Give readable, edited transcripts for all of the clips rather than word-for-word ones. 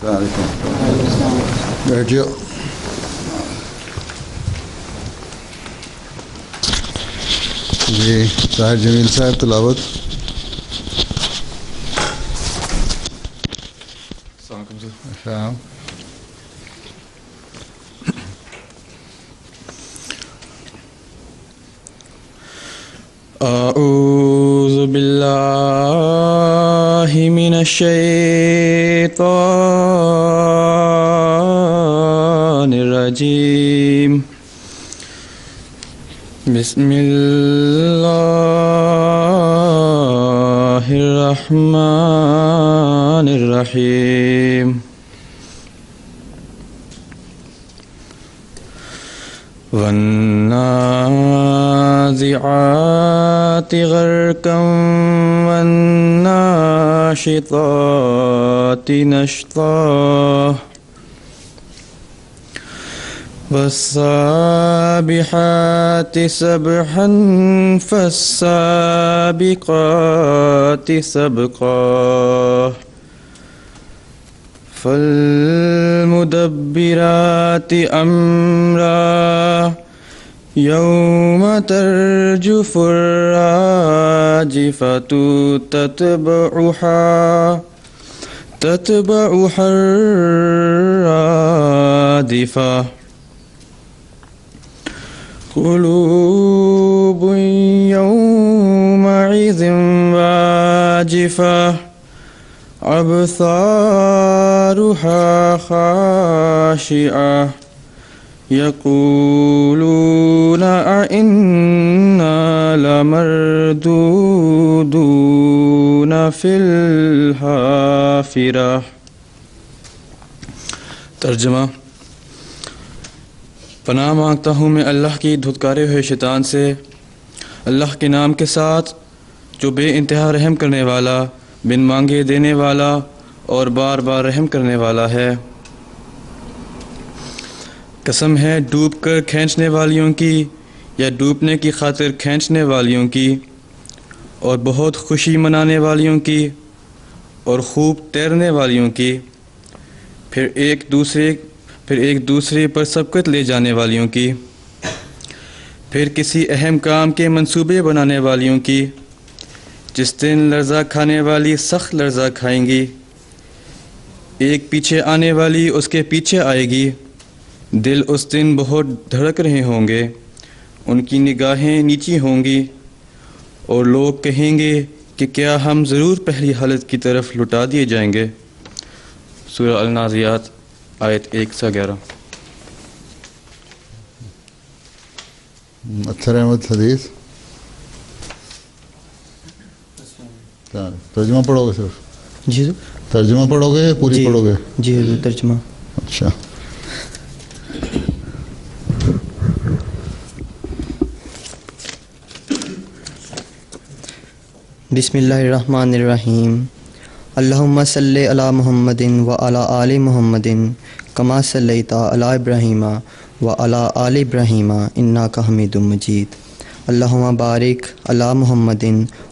بیٹھ جاؤ. جی طاہر جمیل صاحب تلاوت. السلام. اعوذ باللہ من الشیطان الرجیم. بسم اللہ الرحمن الرحیم. والنازعات غرقا والناشطات نشطا والسابحات سبحا فالسابقات سبقا فالمدبرات امرا یوم ترجف الراجفة تتبعها الرادفة قلوب يومئذ واجفة أبصارها خاشعة يقولون أئنا لمردودون في الحافرة. ترجمہ. پناہ مانگتا ہوں میں اللہ کی دھتکارے ہوئے شیطان سے، اللہ کے نام کے ساتھ جو بے انتہا رحم کرنے والا، بن مانگے دینے والا اور بار بار رحم کرنے والا ہے. قسم ہے ڈوب کر کھینچنے والیوں کی یا ڈوبنے کی خاطر کھینچنے والیوں کی، اور بہت خوشی منانے والیوں کی اور خوب تیرنے والیوں کی، پھر ایک دوسرے پر سبقت لے جانے والیوں کی، پھر کسی اہم کام کے منصوبے بنانے والیوں کی، جس دن لرزہ کھانے والی سخت لرزہ کھائیں گی، ایک پیچھے آنے والی اس کے پیچھے آئے گی، دل اس دن بہت دھڑک رہے ہوں گے، ان کی نگاہیں نیچی ہوں گی، اور لوگ کہیں گے کہ کیا ہم ضرور پہلی حالت کی طرف لٹا دیے جائیں گے. سورہ النازعات آیت 1-11. اطہر احمد حدیث ترجمہ پڑھو گے؟ صرف جی ترجمہ پڑھو گے یا پوری پڑھو گے؟ جی حضور ترجمہ. اچھا. بسم اللہ الرحمن الرحیم. اللہم صلی علی محمد وعلی آل محمد کما صلیت علی ابراہیم وعلی آل ابراہیم انک حمید مجید. اللہم بارک علی محمد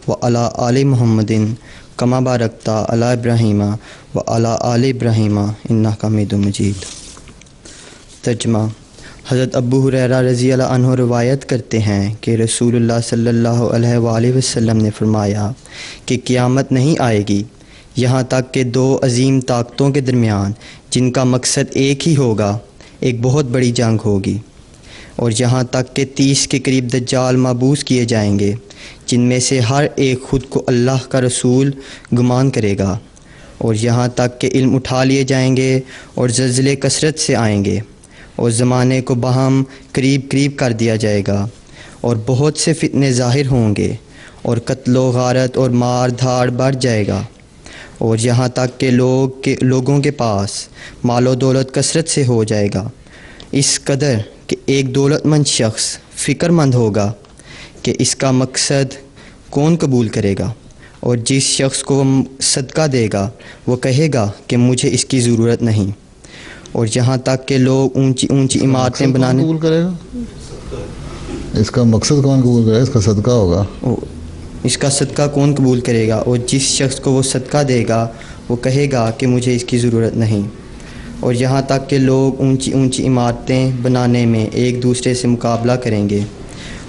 وعلی آل محمد کما بارکت علی ابراہیم وعلی آل ابراہیم انک حمید مجید. ترجمہ. حضرت ابو ہریرہ رضی اللہ عنہ روایت کرتے ہیں کہ رسول اللہ صلی اللہ علیہ وآلہ وسلم نے فرمایا کہ قیامت نہیں آئے گی یہاں تک کہ دو عظیم طاقتوں کے درمیان، جن کا مقصد ایک ہی ہوگا، ایک بہت بڑی جنگ ہوگی، اور یہاں تک کہ 30 کے قریب دجال مبعوث کیے جائیں گے، جن میں سے ہر ایک خود کو اللہ کا رسول گمان کرے گا، اور یہاں تک کہ علم اٹھا لیے جائیں گے اور زلزلے کثرت سے آئیں گے، اور زمانے کو باہم قریب کر دیا جائے گا، اور بہت سے فتنے ظاہر ہوں گے، اور قتل و غارت اور مار دھاڑ بڑھ جائے گا، اور یہاں تک کہ لوگوں کے پاس مال و دولت کثرت سے ہو جائے گا، اس قدر کہ ایک دولت مند شخص فکر مند ہوگا کہ اس کا مقصد کون قبول کرے گا، اور جس شخص کو وہ صدقہ دے گا وہ کہے گا کہ مجھے اس کی ضرورت نہیں، اور یہاں تک کہ لوگ اونچی عمارتیں بنانے قبول کرے گا. اس کا مقصد کون قبول کرے گا؟ اس کا صدقہ ہوگا. اس کا صدقہ کون قبول کرے گا؟ اور جس شخص کو وہ صدقہ دے گا وہ کہے گا کہ مجھے اس کی ضرورت نہیں۔ اور یہاں تک کہ لوگ اونچی اونچی عمارتیں بنانے میں ایک دوسرے سے مقابلہ کریں گے،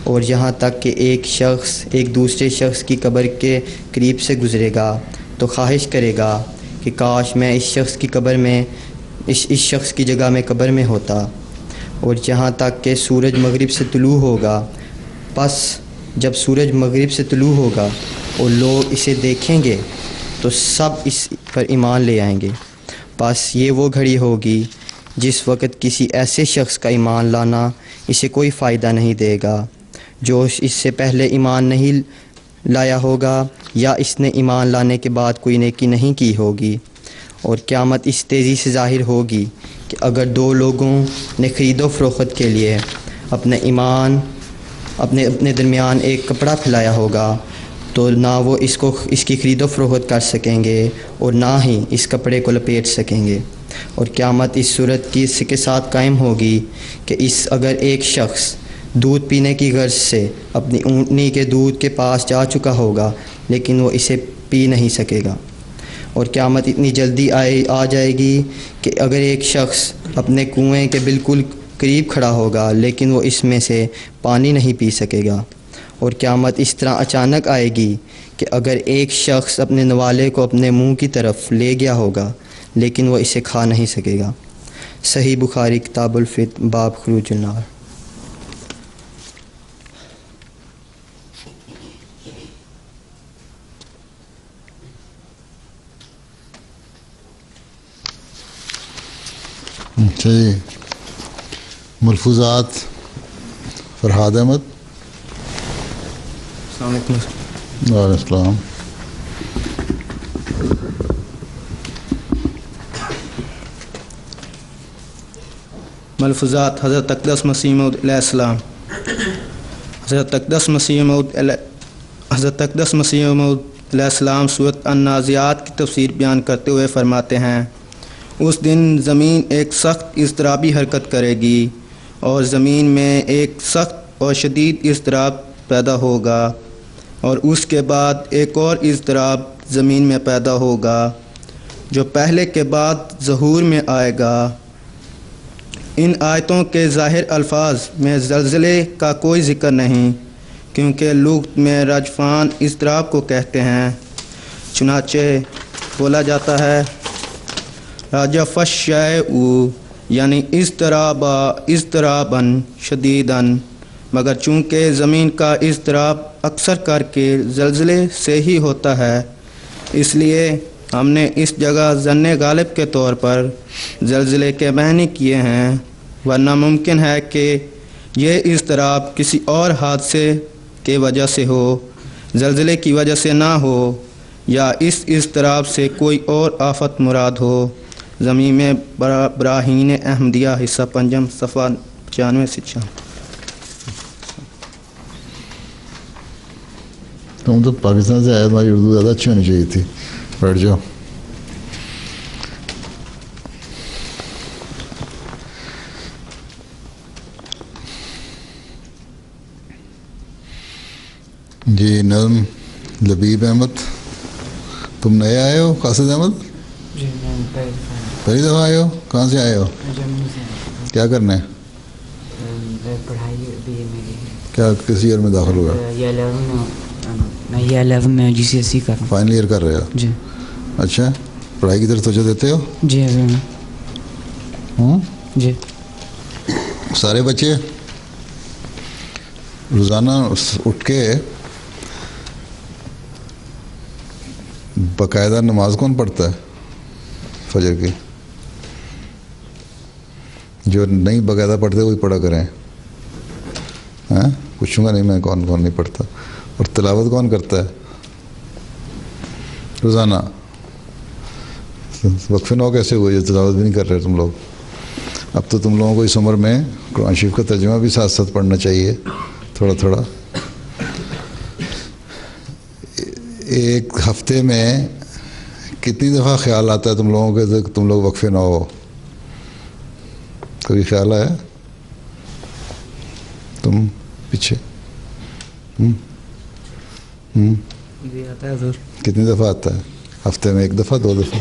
اور یہاں تک کہ ایک شخص ایک دوسرے شخص کی قبر کے قریب سے گزرے گا تو خواہش کرے گا کہ کاش میں اس شخص کی قبر میں اس شخص کی جگہ میں قبر میں ہوتا۔ اور یہاں تک کہ سورج مغرب سے طلوع ہوگا، پس جب سورج مغرب سے طلوع ہوگا اور لوگ اسے دیکھیں گے تو سب اس پر ایمان لے آئیں گے۔ بس یہ وہ گھڑی ہوگی جس وقت کسی ایسے شخص کا ایمان لانا اسے کوئی فائدہ نہیں دے گا جو اس سے پہلے ایمان نہیں لایا ہوگا یا اس نے ایمان لانے کے بعد کوئی نیکی نہیں کی ہوگی۔ اور قیامت اس تیزی سے ظاہر ہوگی کہ اگر دو لوگوں نے خرید و فروخت کے لیے اپنے درمیان ایک کپڑا پھیلایا ہوگا تو نہ وہ اس کی خرید و فروخت کر سکیں گے اور نہ ہی اس کپڑے کو لپیٹ سکیں گے۔ اور قیامت اس صورت کی اس کے ساتھ قائم ہوگی کہ اگر ایک شخص دودھ پینے کی غرض سے اپنی اونٹنی کے دودھ کے پاس جا چکا ہوگا لیکن وہ اسے پی نہیں سکے گا۔ اور قیامت اتنی جلدی آ جائے گی کہ اگر ایک شخص اپنے کنویں کے بالکل قریب کھڑا ہوگا لیکن وہ اس میں سے پانی نہیں پی سکے گا۔ اور قیامت اس طرح اچانک آئے گی کہ اگر ایک شخص اپنے نوالے کو اپنے منہ کی طرف لے گیا ہوگا لیکن وہ اسے کھا نہیں سکے گا۔ صحیح بخاری کتاب الفطر باب خروج النار۔ اچھا جی، ملفوظات فرحاد احمد۔ السلام علیکم۔ وعلیکم السلام۔ ملفوظات حضرت اقدس مسیح موعود علیہ السلام۔ حضرت اقدس مسیح موعود علیہ السلام سورۃ النازعات کی تفسیر بیان کرتے ہوئے فرماتے ہیں، اس دن زمین ایک سخت اضطرابی حرکت کرے گی اور زمین میں ایک سخت اور شدید اضطراب پیدا ہوگا، اور اس کے بعد ایک اور اضطراب زمین میں پیدا ہوگا جو پہلے کے بعد ظہور میں آئے گا۔ ان آیتوں کے ظاہر الفاظ میں زلزلے کا کوئی ذکر نہیں، کیونکہ لغت میں رجفان اضطراب کو کہتے ہیں۔ چنانچہ بولا جاتا ہے رجف الشیء یعنی اضطراباً شدیداً، مگر چونکہ زمین کا اضطراب اکثر کر کے زلزلے سے ہی ہوتا ہے، اس لیے ہم نے اس جگہ ظن غالب کے طور پر زلزلے کے معنی کیے ہیں، ورنہ ممکن ہے کہ یہ اضطراب کسی اور حادثے کی وجہ سے ہو، زلزلے کی وجہ سے نہ ہو، یا اس اضطراب سے کوئی اور آفت مراد ہو۔ زمین میں براہین احمدیہ حصہ پنجم صفحہ 95 سے 96۔ تم تو پاکستان سے آئے، تمہاری اردو زیادہ اچھی ہونی چاہیے تھی۔ بیٹھ جاؤ۔ جی نظم لبیب احمد، تم نئے آئے ہو؟ قاصد احمد جی میں پہلی دفعہ آئے ہو؟ کہاں سے آئے ہو؟ جموں سے کیا کرنا ہے؟ پڑھائی ابھی میری کیا کس ایئر میں داخل ہوا؟ یہ 11 میں جی سی ایس سی کر رہا ہوں۔ فائنل ایئر کر رہے ہو؟ جی۔ اچھا، پڑھائی کی طرف توجہ دیتے ہو؟ جی ابھی میں جی۔ سارے بچے روزانہ اٹھ کے باقاعدہ نماز کون پڑھتا ہے فجر کی؟ جو نہیں باقاعدہ پڑھتے وہی پڑھا کریں۔ ہاں پوچھوں گا نہیں میں کون کون نہیں پڑھتا۔ اور تلاوت کون کرتا ہے روزانہ؟ وقفے نو کیسے ہوئے جو تلاوت بھی نہیں کر رہے تم لوگ؟ اب تو تم لوگوں کو اس عمر میں قرآن شریف کا ترجمہ بھی ساتھ ساتھ پڑھنا چاہیے تھوڑا تھوڑا۔ ایک ہفتے میں کتنی دفعہ خیال آتا ہے تم لوگوں کے کہ تم لوگ وقفے نہ ہو؟ کبھی خیال آیا؟ تم پیچھے جی آتا ہے ضرور۔ کتنی دفعہ آتا ہے ہفتے میں 1 دفعہ 2 دفعہ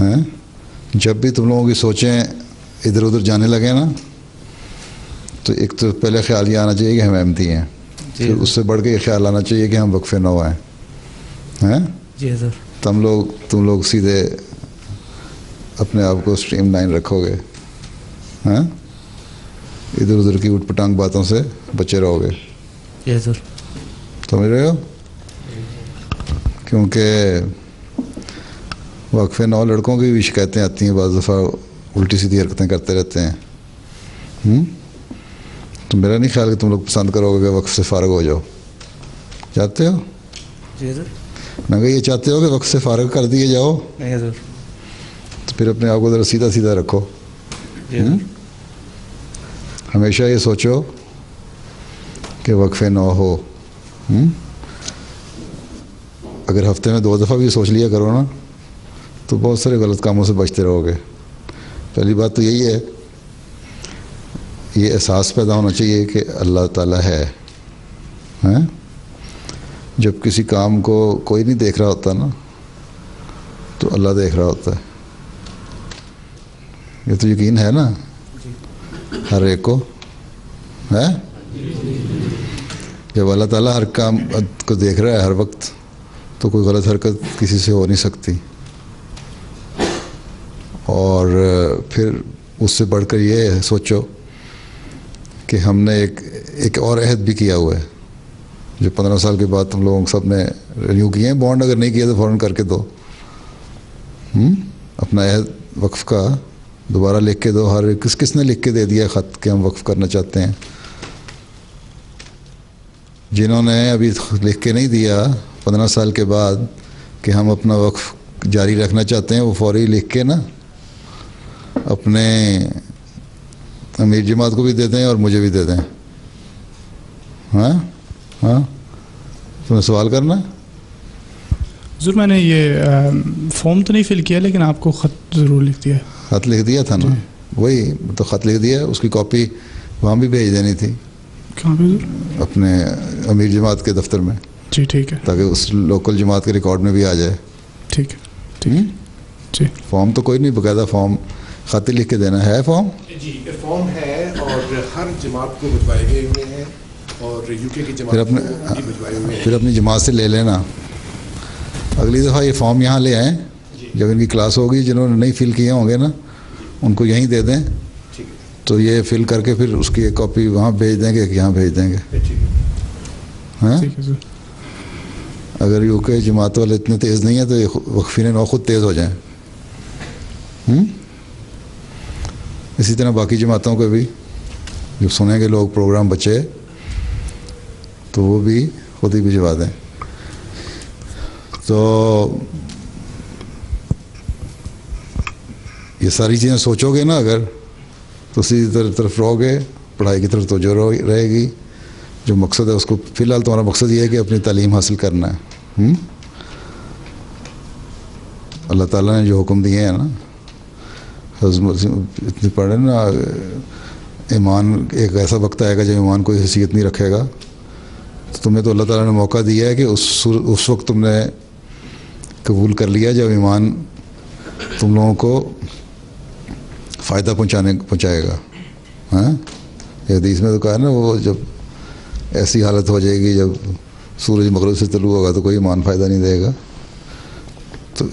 ہیں. جب بھی تم لوگوں کی سوچیں ادھر ادھر جانے لگے نا تو ایک تو پہلے خیال یہ آنا چاہیے کہ ہم احمدی ہیں, پھر اس سے بڑھ کے یہ خیال آنا چاہیے کہ ہم وقف نو ہیں. جی حضور. تم لوگ سیدھے اپنے آپ کو اسٹریم لائن رکھو گے, ادھر ادھر کی اٹھ پٹانگ باتوں سے بچے رہو گے. جی حضور. سمجھ رہے ہو؟ کیونکہ وقف نو لڑکوں کی بھی شکایتیں آتی ہیں, بعض دفعہ الٹی سیدھی حرکتیں کرتے رہتے ہیں. تو میرا نہیں خیال کہ تم لوگ پسند کرو گے کہ وقف سے فارغ ہو جاؤ. چاہتے ہو؟ جی حضور. میں کہ یہ چاہتے ہو کہ وقف سے فارغ کر دیے جاؤ؟ نہیں حضور. تو پھر اپنے آپ کو ذرا سیدھا سیدھا رکھو. ہمیشہ یہ سوچو کہ وقف نو ہو. اگر ہفتے میں 2 دفعہ بھی سوچ لیا کرو نا تو بہت سارے غلط کاموں سے بچتے رہو گے. پہلی بات تو یہی ہے, یہ احساس پیدا ہونا چاہیے کہ اللہ تعالیٰ ہے. جب کسی کام کو کوئی نہیں دیکھ رہا ہوتا نا تو اللہ دیکھ رہا ہوتا ہے. یہ تو یقین ہے نا ہر ایک کو ہے. جب اللہ تعالیٰ ہر کام کو دیکھ رہا ہے ہر وقت تو کوئی غلط حرکت کسی سے ہو نہیں سکتی. اور پھر اس سے بڑھ کر یہ سوچو کہ ہم نے ایک اور عہد بھی کیا ہوا ہے جو 15 سال کے بعد تم لوگوں سب نے رینیو کیے ہیں. بانڈ اگر نہیں کیا تو فوراً کر کے دو. اپنا عہد وقف کا دوبارہ لکھ کے دو. ہر کس نے لکھ کے دے دیا خط کہ ہم وقف کرنا چاہتے ہیں؟ جنہوں نے ابھی لکھ کے نہیں دیا 15 سال کے بعد کہ ہم اپنا وقف جاری رکھنا چاہتے ہیں, وہ فوری لکھ کے نا اپنے امیر جماعت کو بھی دے دیں اور مجھے بھی دے دیں. تمہیں سوال کرنا؟ ضرور. میں نے یہ فارم تو نہیں فل کیا لیکن آپ کو خط ضرور لکھ دیا. خط لکھ دیا تھا نا؟ وہی تو خط لکھ دیا, اس کی کاپی وہاں بھی بھیج دینی تھی. کہاں پہ؟ اپنے امیر جماعت کے دفتر میں. جی ٹھیک ہے. تاکہ اس لوکل جماعت کے ریکارڈ میں بھی آ جائے. ٹھیک ہے. ٹھیک ہے جی. فارم تو کوئی نہیں, باقاعدہ فارم خط لکھ کے دینا ہے. فارم جی فارم ہے اور ہر جماعت کو بھجوائے گئے ہوئے ہیں اور یو کے کی جماعت کو بھی بھجوائے ہوئے ہیں. پھر اپنی جماعت سے لے لینا. اگلی دفعہ یہ فارم یہاں لے آئیں جب ان کی کلاس ہوگی. جنہوں نے نہیں فل کیے ہوں گے نا ان کو یہیں دے دیں, تو یہ فل کر کے پھر اس کی ایک کاپی وہاں بھیج دیں گے کہ یہاں بھیج دیں گے. ہاں اگر یو کے جماعت والے اتنے تیز نہیں ہیں تو یہ وقفین نو خود تیز ہو جائیں. اسی طرح باقی جماعتوں کو بھی جب سنیں گے لوگ پروگرام بچے تو وہ بھی خود ہی بھجوا دیں. تو یہ ساری چیزیں سوچو گے نا اگر تو سیدھی طرف رہو گے, پڑھائی کی طرف توجہ رہے گی. جو مقصد ہے اس کو, فی الحال تمہارا مقصد یہ ہے کہ اپنی تعلیم حاصل کرنا ہے. اللہ تعالیٰ نے جو حکم دیے ہیں نا, اتنی پڑھے نا, ایمان ایک ایسا وقت آئے گا جب ایمان کوئی حیثیت نہیں رکھے گا. تو تمہیں تو اللہ تعالیٰ نے موقع دیا ہے کہ اس وقت تم نے قبول کر لیا جب ایمان تم لوگوں کو فائدہ پہنچائے گا. حدیث میں تو کہا ہے نا, وہ جب ایسی حالت ہو جائے گی جب سورج مغرب سے طلوع ہوگا تو کوئی ایمان فائدہ نہیں دے گا. تو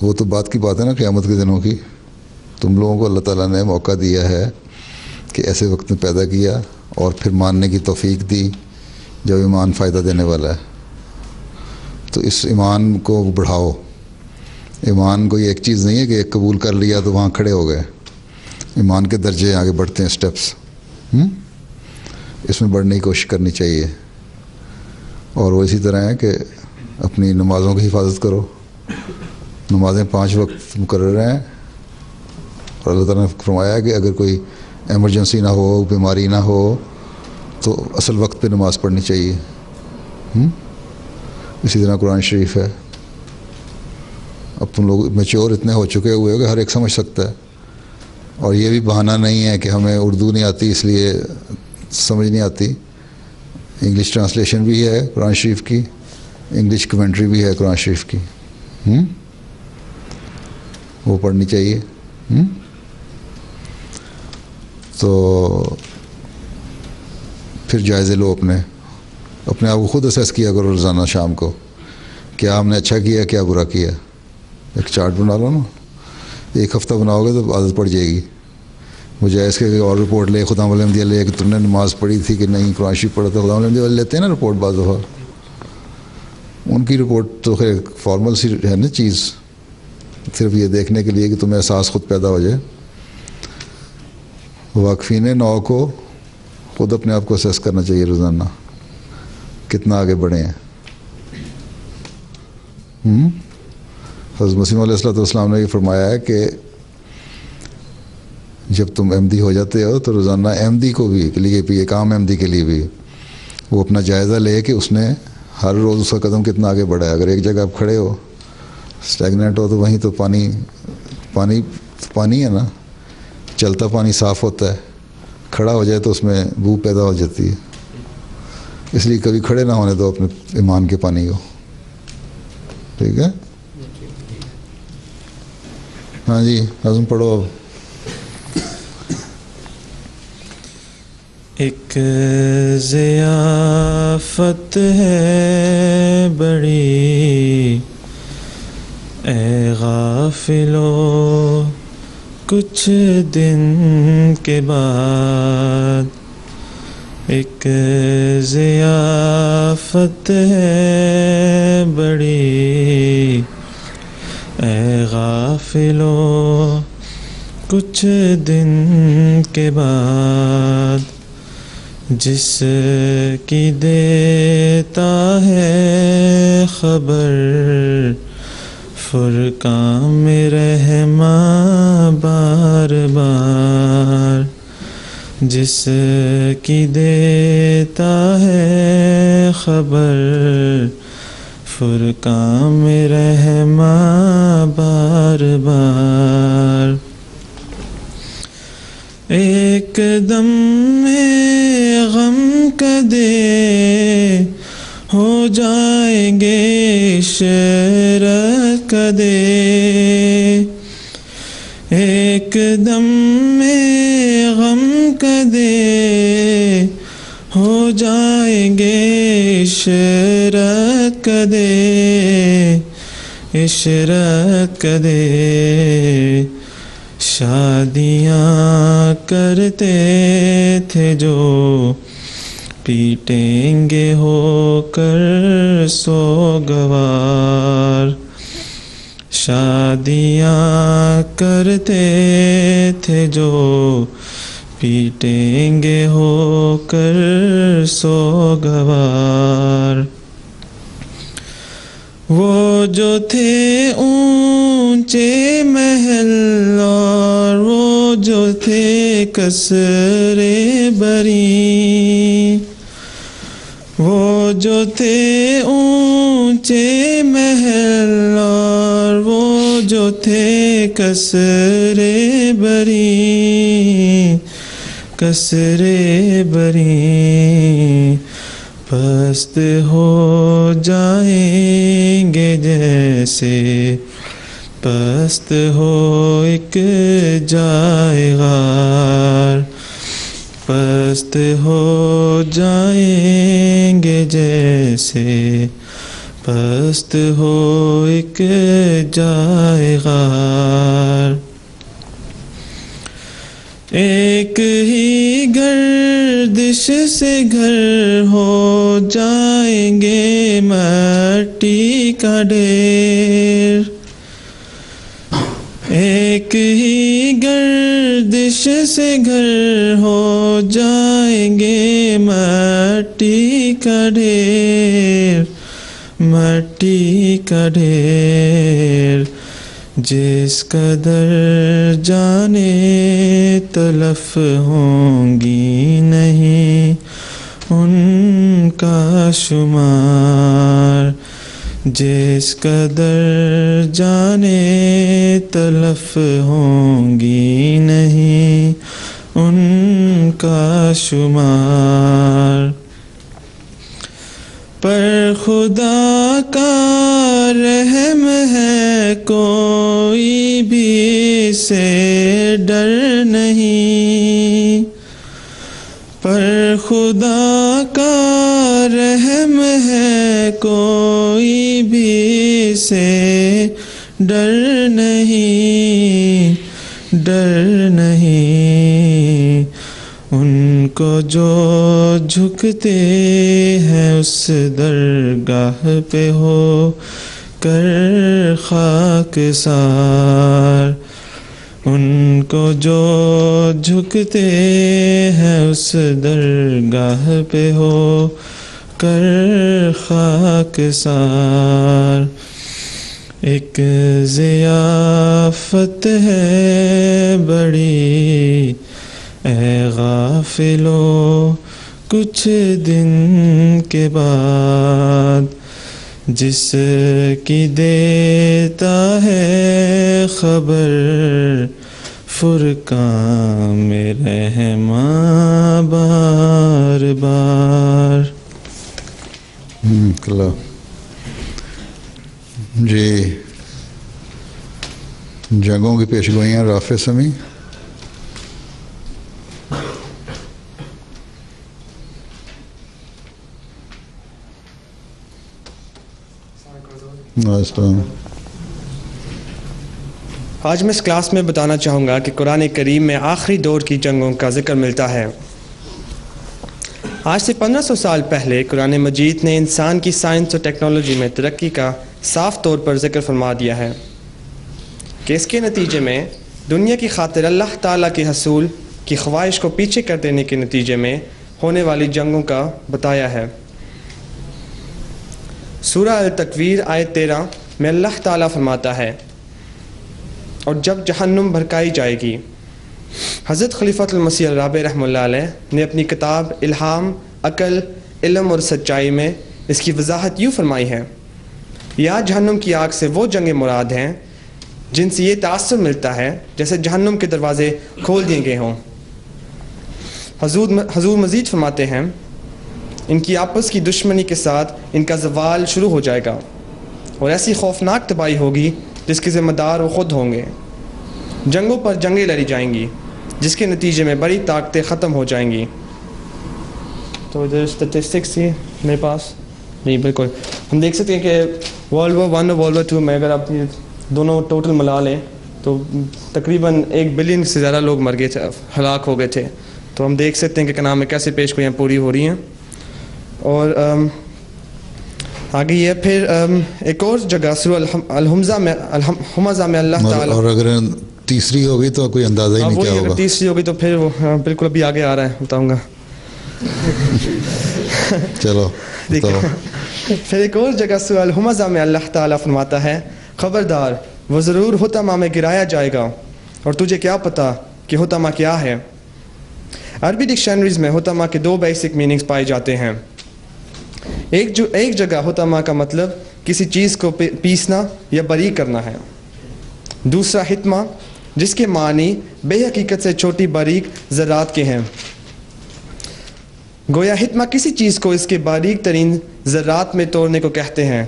وہ تو بات کی بات ہے نا قیامت کے دنوں کی. تم لوگوں کو اللہ تعالیٰ نے موقع دیا ہے کہ ایسے وقت میں پیدا کیا اور پھر ماننے کی توفیق دی جب ایمان فائدہ دینے والا ہے. تو اس ایمان کو بڑھاؤ. ایمان کوئی ایک چیز نہیں ہے کہ ایک قبول کر لیا تو وہاں کھڑے ہو گئے. ایمان کے درجے آگے بڑھتے ہیں, سٹیپس. اس میں بڑھنے کی کوشش کرنی چاہیے. اور وہ اسی طرح ہے کہ اپنی نمازوں کی حفاظت کرو. نمازیں 5 وقت مقرر ہیں اور اللہ تعالیٰ نے فرمایا کہ اگر کوئی ایمرجنسی نہ ہو, بیماری نہ ہو تو اصل وقت پہ نماز پڑھنی چاہیے. اسی طرح قرآن شریف ہے. اب تم لوگ میچور اتنے ہو چکے ہوئے ہو کہ ہر ایک سمجھ سکتا ہے. اور یہ بھی بہانہ نہیں ہے کہ ہمیں اردو نہیں آتی اس لیے سمجھ نہیں آتی. انگلش ٹرانسلیشن بھی ہے قرآن شریف کی, انگلش کمنٹری بھی ہے قرآن شریف کی، وہ پڑھنی چاہیے. تو پھر جائزے لو، اپنے آپ کو خود اسیس کیا کرو روزانہ شام کو، کیا ہم نے اچھا کیا کیا برا کیا. ایک چارٹ بنا لو نا، ایک ہفتہ بناؤ گے تو عادت پڑ جائے گی. مجھے اس کے اور رپورٹ لے، خدا احمدیہ لے کہ تم نے نماز پڑھی تھی کہ نہیں، قرآن شریف پڑھا تھا. خدا احمدیہ والے لیتے ہیں نا رپورٹ بعض دفعہ، ان کی رپورٹ تو خیر فارمل سی ہے نا چیز، صرف یہ دیکھنے کے لیے کہ تمہیں احساس خود پیدا ہو جائے. واقفین نو کو خود اپنے آپ کو اسیس کرنا چاہیے روزانہ، کتنا آگے بڑھے ہیں. حضرت مسیح علیہ السلام نے یہ فرمایا ہے کہ جب تم احمدی ہو جاتے ہو تو روزانہ احمدی کو بھی کے لیے بھی، ایک عام احمدی کے لیے بھی، وہ اپنا جائزہ لے کہ اس نے ہر روز اس کا قدم کتنا آگے بڑھا ہے. اگر ایک جگہ آپ کھڑے ہو اسٹیگنیٹ ہو تو وہیں تو پانی ہے نا، چلتا پانی صاف ہوتا ہے، کھڑا ہو جائے تو اس میں بو پیدا ہو جاتی ہے. اس لیے کبھی کھڑے نہ ہونے دو اپنے ایمان کے پانی کو. ٹھیک ہے، ہاں جی نظم پڑھو. اب ایک ضیافت ہے بڑی اے غافلو کچھ دن کے بعد، ایک ضیافت ہے بڑی اے غافلو کچھ دن کے بعد، جس کی دیتا ہے خبر فرقان میں رحماں بار بار، جس کی دیتا ہے خبر فرقان میں رحماں بار بار. ایک دم میں غم کدے ہو جائیں گے عشرت کدے، ایک دم میں غم کدے ہو جائیں گے عشرت کدے، عشرت کدے. شادیاں کرتے تھے جو پیٹیں گے ہو کر سوگوار، شادیاں کرتے تھے جو پیٹیں گے ہو کر سوگوار. وہ جو تھے اونچے محل اور وہ جو تھے قصرے بری، وہ جو تھے اونچے محل اور وہ جو تھے قصرے بری، قصرے بری، پست ہو جائیں گے جیسے پست ہو ایک جائے غار، پست ہو جائیں گے جیسے پست ہو ایک جائے غار. ایک ہی گردش سے گھر ہو جائیں گے مٹی کا ڈھیر، ایک ہی گردش سے گھر ہو جائیں گے مٹی کا ڈھیر، مٹی کا ڈھیر. جس قدر جانے تلف ہوں گی نہیں ان کا شمار، جس قدر جانے تلف ہوں گی نہیں ان کا شمار. پر خدا کا رحم ہے کوئی بھی سے ڈر نہیں، پر خدا کا رحم ہے کوئی بھی سے ڈر نہیں، ڈر نہیں۔ ان کو جو جھکتے ہیں اس درگاہ پہ ہو کر خاک سار، ان کو جو جھکتے ہیں اس درگاہ پہ ہو کر خاک سار۔ ایک ضیافت ہے بڑی اے غافلو کچھ دن کے بعد، جس کی دیتا ہے خبر فرقان میں رحماں بار بار۔ اللہ جی، جنگوں کی پیشگوئیاں رافع سمیع۔ آج میں اس کلاس میں بتانا چاہوں گا کہ قرآن کریم میں آخری دور کی جنگوں کا ذکر ملتا ہے۔ آج سے 1500 سال پہلے قرآن مجید نے انسان کی سائنس اور ٹیکنالوجی میں ترقی کا صاف طور پر ذکر فرما دیا ہے کہ اس کے نتیجے میں دنیا کی خاطر اللہ تعالیٰ کے حصول کی خواہش کو پیچھے کر دینے کے نتیجے میں ہونے والی جنگوں کا بتایا ہے۔ سورہ التکویر آیت 13 میں اللہ تعالیٰ فرماتا ہے، اور جب جہنم بھڑکائی جائے گی۔ حضرت خلیفۃ المسیح الرابع رحمہ اللہ علیہ نے اپنی کتاب الہام عقل علم اور سچائی میں اس کی وضاحت یوں فرمائی ہے، یا جہنم کی آگ سے وہ جنگیں مراد ہیں جن سے یہ تاثر ملتا ہے جیسے جہنم کے دروازے کھول دیے گئے ہوں۔ حضور مزید فرماتے ہیں، ان کی آپس کی دشمنی کے ساتھ ان کا زوال شروع ہو جائے گا اور ایسی خوفناک تباہی ہوگی جس کے ذمہ دار وہ خود ہوں گے۔ جنگوں پر جنگیں لڑی جائیں گی جس کے نتیجے میں بڑی طاقتیں ختم ہو جائیں گی۔ تو ادھر اسٹیٹسٹکس تھی میرے پاس، نہیں بالکل ہم دیکھ سکتے ہیں کہ ورلڈ وار 1 اور ورلڈ وار 2 میں اگر آپ یہ دونوں ٹوٹل ملا لیں تو تقریباً 1 بلین سے زیادہ لوگ مر گئے تھے، ہلاک ہو گئے تھے۔ تو ہم دیکھ سکتے ہیں کہ کلام میں کیسے پیشگوئیاں پوری ہو رہی ہیں۔ اور آگے یہ پھر ایک اور جگہ سورہ الحمزہ میں اللہ تعالیٰ، اور اگر تیسری ہوگی تو کوئی اندازہ ہی نہیں کیا ہوگا۔ تیسری ہوگی تو پھر بالکل ابھی آگے آ رہا ہے، بتاؤں گا۔ چلو پھر ایک اور جگہ سورہ الحمزہ میں اللہ تعالیٰ فرماتا ہے، خبردار وہ ضرور حطمہ میں گرایا جائے گا، اور تجھے کیا پتہ کہ حطمہ کیا ہے۔ عربی ڈکشنریز میں حطمہ کے 2 بیسک میننگز پائے جاتے ہیں۔ ایک جگہ حطمہ کا مطلب کسی چیز کو پیسنا یا باریک کرنا ہے، دوسرا حتمہ جس کے معنی بے حقیقت سے چھوٹی باریک ذرات کے ہیں۔ گویا حتمہ کسی چیز کو اس کے باریک ترین ذرات میں توڑنے کو کہتے ہیں۔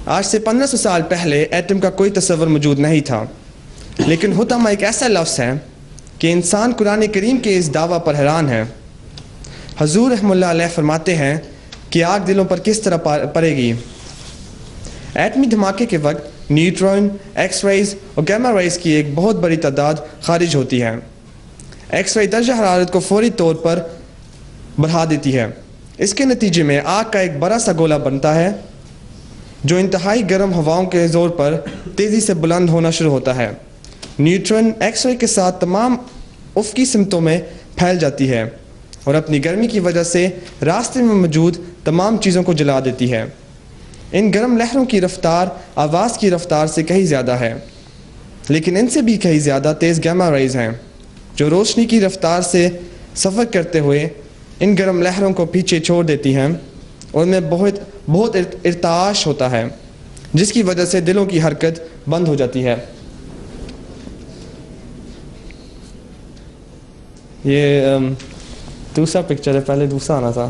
آج سے 1500 سال پہلے ایٹم کا کوئی تصور موجود نہیں تھا، لیکن حطمہ ایک ایسا لفظ ہے کہ انسان قرآن کریم کے اس دعویٰ پر حیران ہے۔ حضور رحمہ اللہ علیہ فرماتے ہیں کہ آگ دلوں پر کس طرح پڑے گی۔ ایٹمی دھماکے کے وقت نیوٹرون، ایکس ریز اور گیما ریز کی ایک بہت بڑی تعداد خارج ہوتی ہے۔ ایکس رے درجہ حرارت کو فوری طور پر بڑھا دیتی ہے۔ اس کے نتیجے میں آگ کا ایک بڑا سا گولہ بنتا ہے جو انتہائی گرم ہواؤں کے زور پر تیزی سے بلند ہونا شروع ہوتا ہے۔ نیوٹرون ایکس رے کے ساتھ تمام افقی سمتوں میں پھیل جاتی ہے اور اپنی گرمی کی وجہ سے راستے میں موجود تمام چیزوں کو جلا دیتی ہے۔ ان گرم لہروں کی رفتار آواز کی رفتار سے کہیں زیادہ ہے، لیکن ان سے بھی کہیں زیادہ تیز گیما ریز ہیں جو روشنی کی رفتار سے سفر کرتے ہوئے ان گرم لہروں کو پیچھے چھوڑ دیتی ہیں اور ان میں بہت ارتعاش ہوتا ہے، جس کی وجہ سے دلوں کی حرکت بند ہو جاتی ہے۔ یہ دوسرا پکچر ہے، پہلے دوسرا آنا تھا۔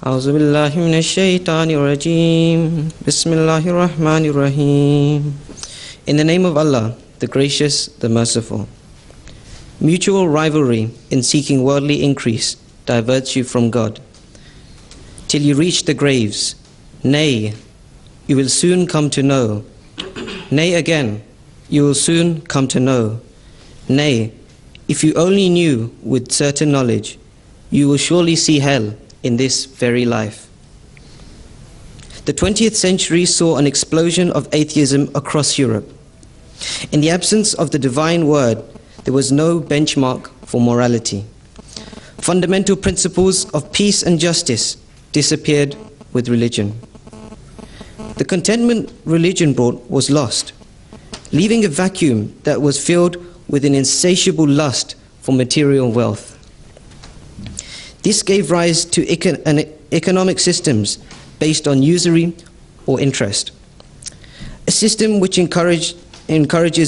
Auzubillahi minash-shaytanir-rajim. Bismillahir-rahmanir-rahim. In the name of Allah, the Gracious, the Merciful. Mutual rivalry in seeking worldly increase diverts you from God, till you reach the graves. Nay, you will soon come to know. Nay again, you will soon come to know. Nay, if you only knew with certain knowledge, you will surely see hell in this very life. The 20th century saw an explosion of atheism across Europe. In the absence of the divine word, there was no benchmark for morality. Fundamental principles of peace and justice disappeared with religion. The contentment religion brought was lost, leaving a vacuum that was filled with an insatiable lust for material wealth. This gave rise to economic systems based on usury or interest, a system which encourages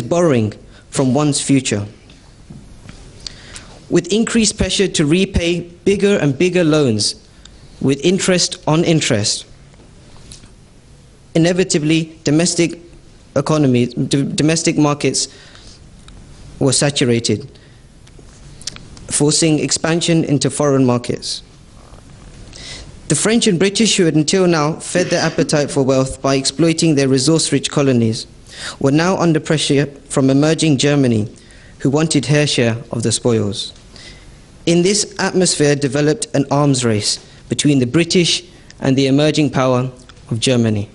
borrowing from one's future. With increased pressure to repay bigger and bigger loans with interest on interest, inevitably domestic markets were saturated, forcing expansion into foreign markets. The French and British, who had until now fed their appetite for wealth by exploiting their resource-rich colonies, were now under pressure from emerging Germany, who wanted her share of the spoils. In this atmosphere developed an arms race between the British and the emerging power of Germany.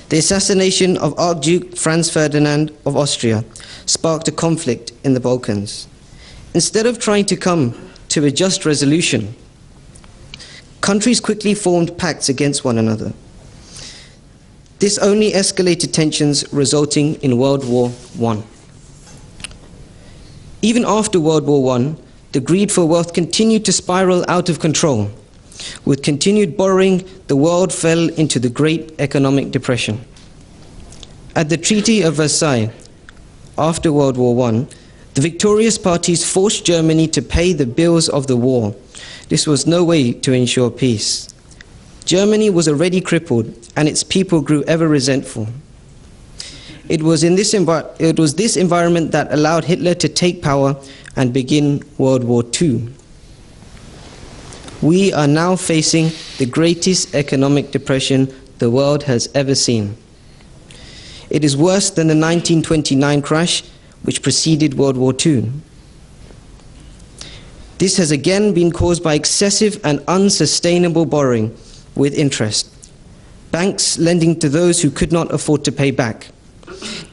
The assassination of Archduke Franz Ferdinand of Austria sparked a conflict in the Balkans. Instead of trying to come to a just resolution, countries quickly formed pacts against one another. This only escalated tensions, resulting in World War I. Even after World War I, the greed for wealth continued to spiral out of control. With continued borrowing, the world fell into the Great Economic Depression. At the Treaty of Versailles, after World War I, the victorious parties forced Germany to pay the bills of the war. This was no way to ensure peace. Germany was already crippled, and its people grew ever resentful. It was this environment that allowed Hitler to take power and begin World War II. We are now facing the greatest economic depression the world has ever seen. It is worse than the 1929 crash, which preceded World War II. This has again been caused by excessive and unsustainable borrowing with interest, banks lending to those who could not afford to pay back,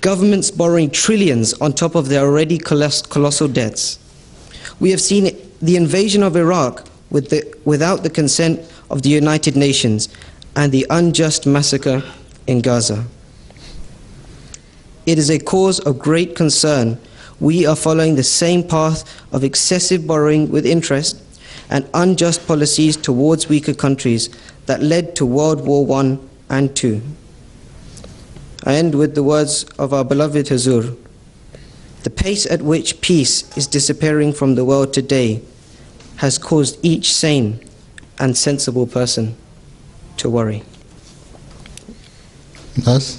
governments borrowing trillions on top of their already colossal debts. We have seen the invasion of Iraq without the consent of the United Nations and the unjust massacre in Gaza. It is a cause of great concern. We are following the same path of excessive borrowing with interest and unjust policies towards weaker countries that led to World War I and II. I end with the words of our beloved Hazur. The pace at which peace is disappearing from the world today has caused each sane and sensible person to worry. Yes?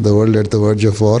The world at the verge of war.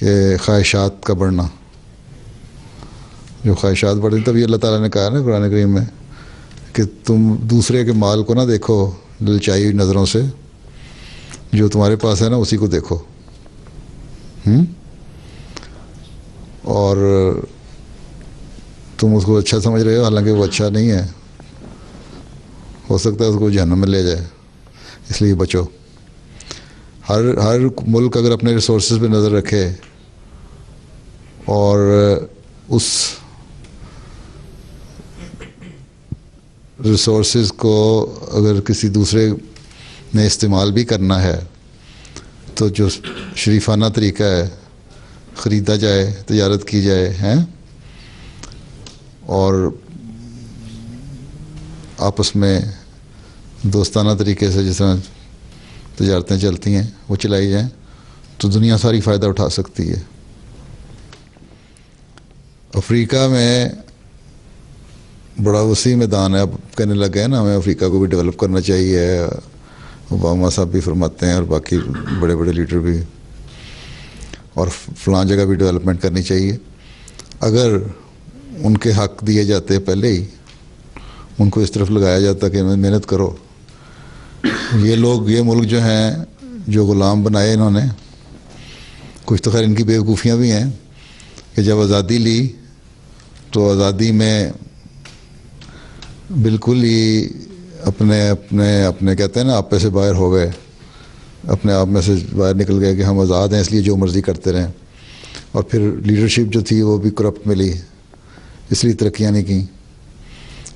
کہ خواہشات کا بڑھنا، جو خواہشات بڑھتی، تب یہ اللہ تعالیٰ نے کہا نا قرآن کریم میں کہ تم دوسرے کے مال کو نہ دیکھو للچائی ہوئی نظروں سے، جو تمہارے پاس ہے نا اسی کو دیکھو. اور تم اس کو اچھا سمجھ رہے ہو، حالانکہ وہ اچھا نہیں ہے، ہو سکتا ہے اس کو جہنم میں لے جائے، اس لیے بچو. ہر ملک اگر اپنے ریسورسز پہ نظر رکھے اور اس ریسورسز کو اگر کسی دوسرے نے استعمال بھی کرنا ہے تو جو شریفانہ طریقہ ہے، خریدا جائے، تجارت کی جائے ہیں، اور آپس میں دوستانہ طریقے سے جس طرح تجارتیں چلتی ہیں وہ چلائی جائیں، تو دنیا ساری فائدہ اٹھا سکتی ہے. افریقہ میں بڑا وسیع میدان ہے. اب کہنے لگ گئے نا ہمیں افریقہ کو بھی ڈیولپ کرنا چاہیے، اوباما صاحب بھی فرماتے ہیں اور باقی بڑے بڑے لیڈر بھی، اور فلاں جگہ بھی ڈیولپمنٹ کرنی چاہیے. اگر ان کے حق دیے جاتے پہلے ہی، ان کو اس طرف لگایا جاتا کہ محنت کرو. یہ لوگ، یہ ملک جو ہیں جو غلام بنائے انہوں نے، کچھ تو خیر ان کی بیوقوفیاں بھی ہیں کہ جب آزادی لی تو آزادی میں بالکل ہی اپنے کہتے ہیں نا آپے سے باہر ہو گئے، اپنے آپ میں سے باہر نکل گئے کہ ہم آزاد ہیں اس لیے جو مرضی کرتے رہیں. اور پھر لیڈرشپ جو تھی وہ بھی کرپٹ ملی، اس لیے ترقیاں نہیں کیں.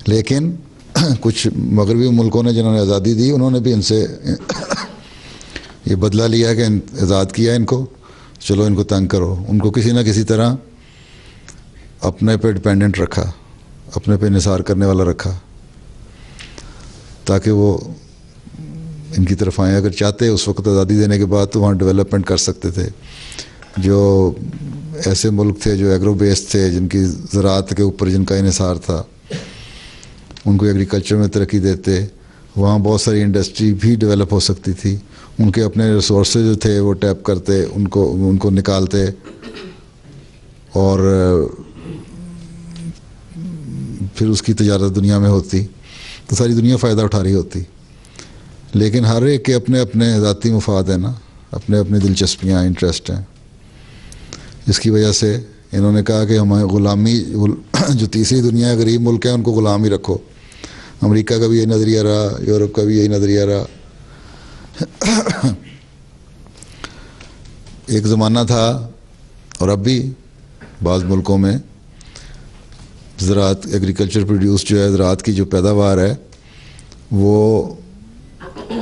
لیکن کچھ مغربی ملکوں نے جنہوں نے آزادی دی، انہوں نے بھی ان سے یہ بدلہ لیا کہ آزاد کیا ان کو، چلو ان کو تنگ کرو. ان کو کسی نہ کسی طرح اپنے پہ ڈپینڈنٹ رکھا، اپنے پہ انحصار کرنے والا رکھا، تاکہ وہ ان کی طرف آئیں. اگر چاہتے اس وقت آزادی دینے کے بعد تو وہاں ڈیولپمنٹ کر سکتے تھے. جو ایسے ملک تھے جو ایگرو بیس تھے، جن کی زراعت کے اوپر جن کا انحصار تھا، ان کو ایگریکلچر میں ترقی دیتے، وہاں بہت ساری انڈسٹری بھی ڈیولپ ہو سکتی تھی. ان کے اپنے ریسورسز جو تھے وہ ٹیپ کرتے، ان کو نکالتے، اور پھر اس کی تجارت دنیا میں ہوتی تو ساری دنیا فائدہ اٹھا رہی ہوتی. لیکن ہر ایک کے اپنے اپنے ذاتی مفاد ہیں نا، اپنے اپنے دلچسپیاں، انٹرسٹ ہیں، جس کی وجہ سے انہوں نے کہا کہ ہمیں غلامی، جو تیسری دنیا ہے، غریب ملک ہیں، ان کو غلام ہی رکھو. امریکہ کا بھی یہی نظریہ رہا، یورپ کا بھی یہی نظریہ رہا. ایک زمانہ تھا، اور اب بھی بعض ملکوں میں زراعت، ایگریکلچر پروڈیوس جو ہے، زراعت کی جو پیداوار ہے وہ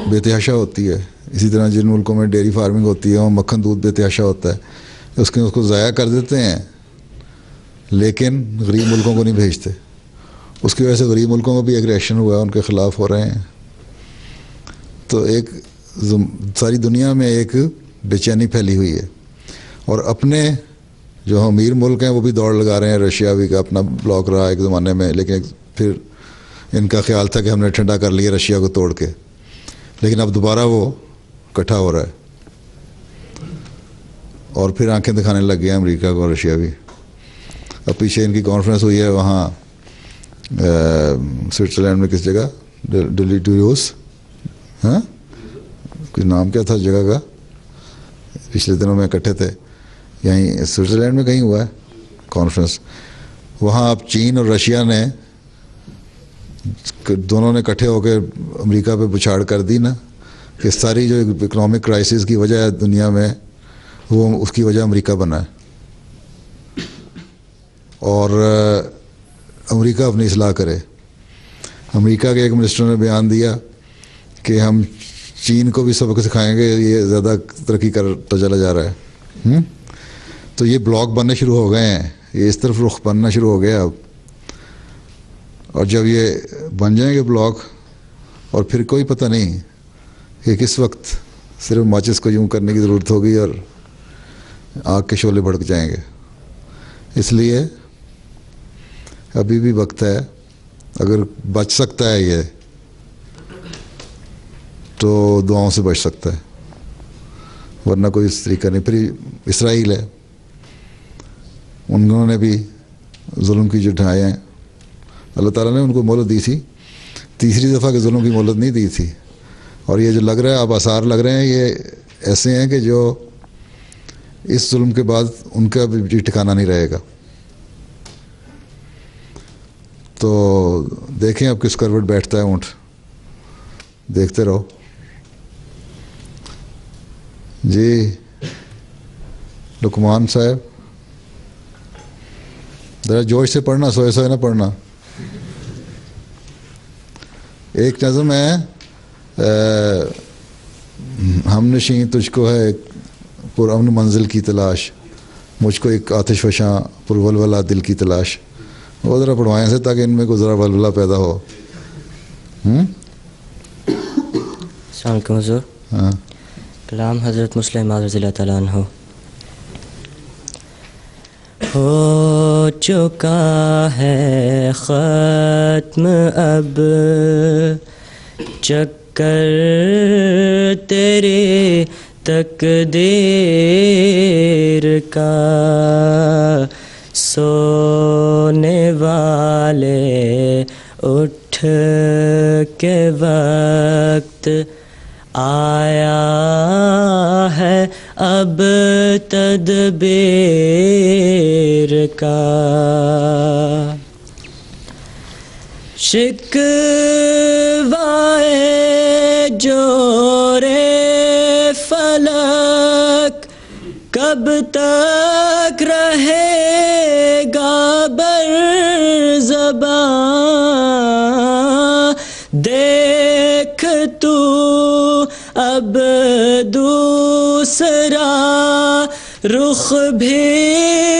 بے تحاشا ہوتی ہے. اسی طرح جن ملکوں میں ڈیری فارمنگ ہوتی ہے وہاں مکھن دودھ بے تحاشا ہوتا ہے. اس کو ضائع کر دیتے ہیں، لیکن غریب ملکوں کو نہیں بھیجتے. اس کی وجہ سے غریب ملکوں میں بھی ایک ریئیکشن ہوا ہے، ان کے خلاف ہو رہے ہیں. تو ایک ساری دنیا میں ایک بے چینی پھیلی ہوئی ہے. اور اپنے جو امیر ملک ہیں وہ بھی دوڑ لگا رہے ہیں. رشیا بھی کا اپنا بلاک رہا ایک زمانے میں، لیکن پھر ان کا خیال تھا کہ ہم نے ٹھنڈا کر لیا رشیا کو توڑ کے، لیکن اب دوبارہ وہ اکٹھا ہو رہا ہے. اور پھر آنکھیں دکھانے لگ گیا امریکہ کو اور رشیا بھی. اب پیچھے ان کی کانفرنس ہوئی ہے وہاں سوئٹزرلینڈ میں، کس جگہ، ڈیلیٹوریوس، ہاں کچھ نام کیا تھا جگہ کا، پچھلے دنوں میں اکٹھے تھے. یہیں سوئٹزرلینڈ میں کہیں ہوا ہے کانفرنس. وہاں اب چین اور رشیا نے دونوں نے اکٹھے ہو کے امریکہ پہ بچھاڑ کر دی نا، کہ ساری جو اکنامک کرائسس کی وجہ ہے دنیا میں، وہ اس کی وجہ امریکہ بنا ہے. اور امریکہ اپنی اصلاح کرے. امریکہ کے ایک منسٹر نے بیان دیا کہ ہم چین کو بھی سبق سکھائیں گے، یہ زیادہ ترقی کرتا چلا جا رہا ہے. تو یہ بلاک بننے شروع ہو گئے ہیں، یہ اس طرف رخ بننا شروع ہو گیا اب. اور جب یہ بن جائیں گے بلاک، اور پھر کوئی پتہ نہیں کہ کس وقت صرف ماچس کو یوں کرنے کی ضرورت ہوگی اور آگ کے شعلے بھڑک جائیں گے. اس لیے ابھی بھی وقت ہے، اگر بچ سکتا ہے یہ تو دعاؤں سے بچ سکتا ہے، ورنہ کوئی اس طریقہ نہیں. پھر اسرائیل ہے، انہوں نے بھی ظلم کی جو ڈھائیں ہیں اللہ تعالیٰ نے ان کو مہلت دی تھی، تیسری دفعہ کے ظلم کی مہلت نہیں دی تھی. اور یہ جو لگ رہا ہے اب آثار لگ رہے ہیں یہ ایسے ہیں کہ جو اس ظلم کے بعد ان کا بھی ٹھکانہ نہیں رہے گا. تو دیکھیں اب کس کروٹ بیٹھتا ہے اونٹ، دیکھتے رہو. جی لقمان صاحب ذرا جوش سے پڑھنا، سوئے سوئے نہ پڑھنا. ایک نظم ہے ہم نشیں تجھ کو ہے پرامن منزل کی تلاش، مجھ کو ایک آتش فشاں پر ولولہ دل کی تلاش. وہ ذرا پڑھوائیں سے تاکہ ان میں کو ذرا ولولہ پیدا ہو. السلام علیکم حضور. ہاں کلام حضرت مسلم معاذ رضی اللہ تعالیٰ عنہ. ہو چکا ہے ختم اب چکر تیرے تقدیر کا، سونے والے اٹھ کے وقت آیا ہے اب تدبیر کا. شکوائے جورے فلک کب تک رہے گا بر زباں، دیکھ تو اب دوسرا رخ بھی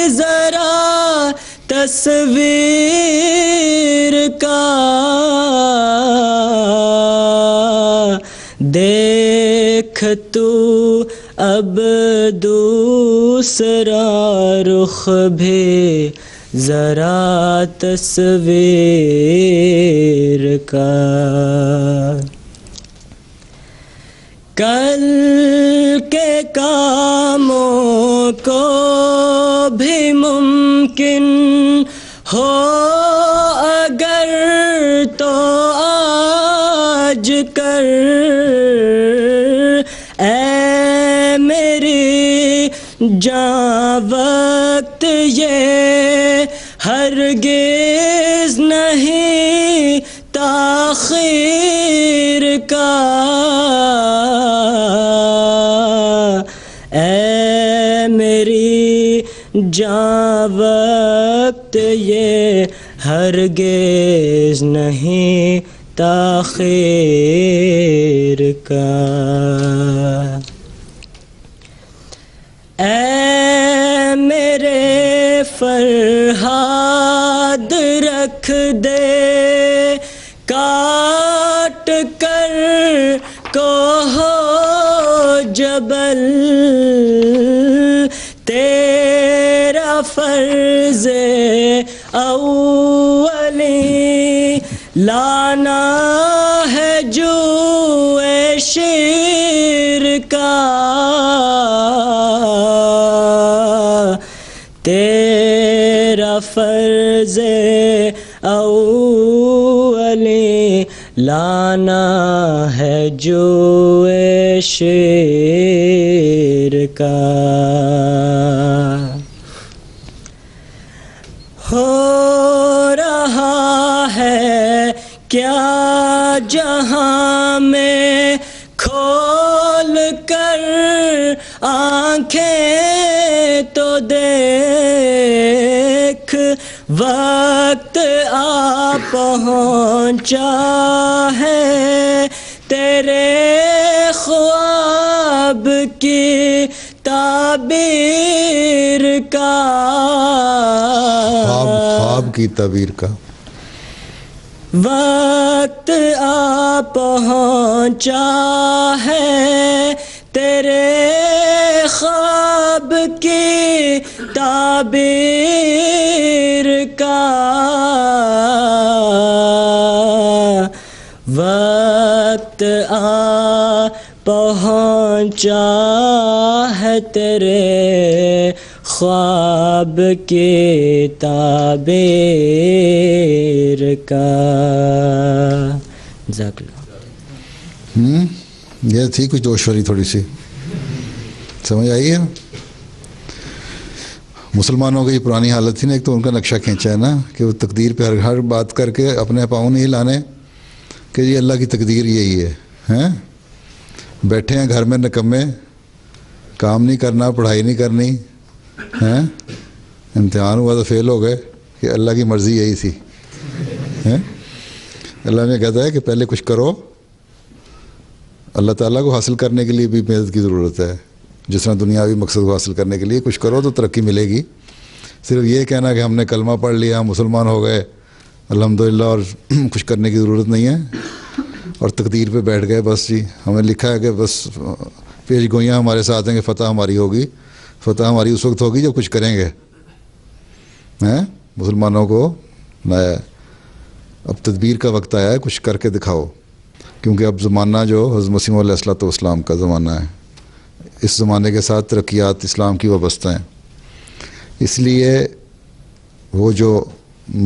ذرا تصویر کا، دیکھ تو اب دوسرا رخ بھی ذرا تصویر کا. کل کے کاموں کو بھی ممکن ہو اگر تو آج کر، اے میری جاں وقت یہ ہرگز نہیں تاخیر کا، اے میری جاں وقت یہ ہرگز نہیں تاخیر کا. اے میرے فرہاد رکھ دے کاٹ کر کوہ جبل، تیرا فرض اولی لانا ہے جو شیر کا، تیرا فرض اولی لانا ہے جو شیر کا. ہو رہا ہے کیا جہاں میں کھول کر آنکھیں تو دیکھ، وقت آ پہنچا ہے تیرے خواب کی تعبیر کا، خواب کی تعبیر کا. وقت آ پہنچا ہے تیرے خواب کی تعبیر کا، وقت آ پہنچا ہے تیرے خواب کی تعبیر کا. جزاک اللہ. یہ تھی کچھ دوشوری تھوڑی سی, سمجھ آئی ہے. مسلمانوں کی پرانی حالت تھی نا, ایک تو ان کا نقشہ کھینچا ہے نا کہ وہ تقدیر پہ ہر بات کر کے اپنے پاؤں نہیں لانے کہ یہ اللہ کی تقدیر یہی ہے. ہیں بیٹھے ہیں گھر میں نکمے, کام نہیں کرنا, پڑھائی نہیں کرنی, ہیں امتحان ہوا تو فیل ہو گئے کہ اللہ کی مرضی یہی تھی. اللہ نے کہتا ہے کہ پہلے کچھ کرو. اللہ تعالیٰ کو حاصل کرنے کے لیے بھی محنت کی ضرورت ہے. جس طرح دنیاوی مقصد کو حاصل کرنے کے لیے کچھ کرو تو ترقی ملے گی. صرف یہ کہنا کہ ہم نے کلمہ پڑھ لیا, مسلمان ہو گئے الحمدللہ, اور کچھ کرنے کی ضرورت نہیں ہے, اور تقدیر پہ بیٹھ گئے بس. جی ہمیں لکھا ہے کہ بس پیش گوئیاں ہمارے ساتھ ہیں کہ فتح ہماری ہوگی. فتح ہماری اس وقت ہوگی جب کچھ کریں گے. مسلمانوں کو نیا اب تدبیر کا وقت آیا ہے, کچھ کر کے دکھاؤ. کیونکہ اب زمانہ جو حضرت مسیح علیہ الصلوۃ والسلام کا زمانہ ہے, اس زمانے کے ساتھ ترقیات اسلام کی وابستہ ہیں. اس لیے وہ جو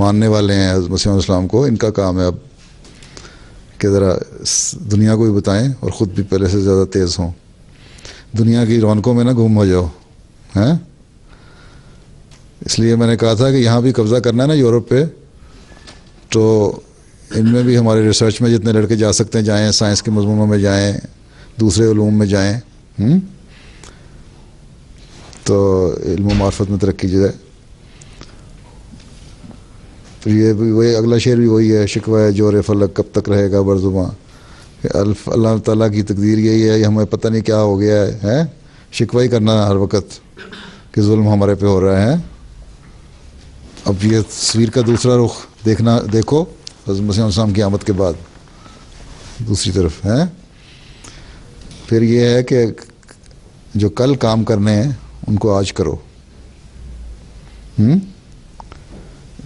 ماننے والے ہیں حضرت مسیح علیہ السلام کو, ان کا کام ہے اب کہ ذرا دنیا کو بھی بتائیں اور خود بھی پہلے سے زیادہ تیز ہوں. دنیا کی رونقوں میں نہ گم ہو جاؤ. ہیں اس لیے میں نے کہا تھا کہ یہاں بھی قبضہ کرنا ہے نا یورپ پہ, تو ان میں بھی ہمارے ریسرچ میں جتنے لڑکے جا سکتے ہیں جائیں, سائنس کے مضمونوں میں جائیں, دوسرے علوم میں جائیں, تو علم و معرفت میں ترقی جو ہے. پھر یہ بھی وہی اگلا شعر بھی وہی ہے, شکوہ جور فلک کب تک رہے گا برزباں, کہ اللہ تعالیٰ کی تقدیر یہی ہے, ہمیں پتہ نہیں کیا ہو گیا ہے. شکوہ ہی کرنا ہر وقت کہ ظلم ہمارے پہ ہو رہا ہے. اب یہ تصویر کا دوسرا رخ دیکھو حضرت مسیح علیہ السلام کی آمد کے بعد دوسری طرف ہے. پھر یہ ہے کہ جو کل کام کرنے ہیں ان کو آج کرو,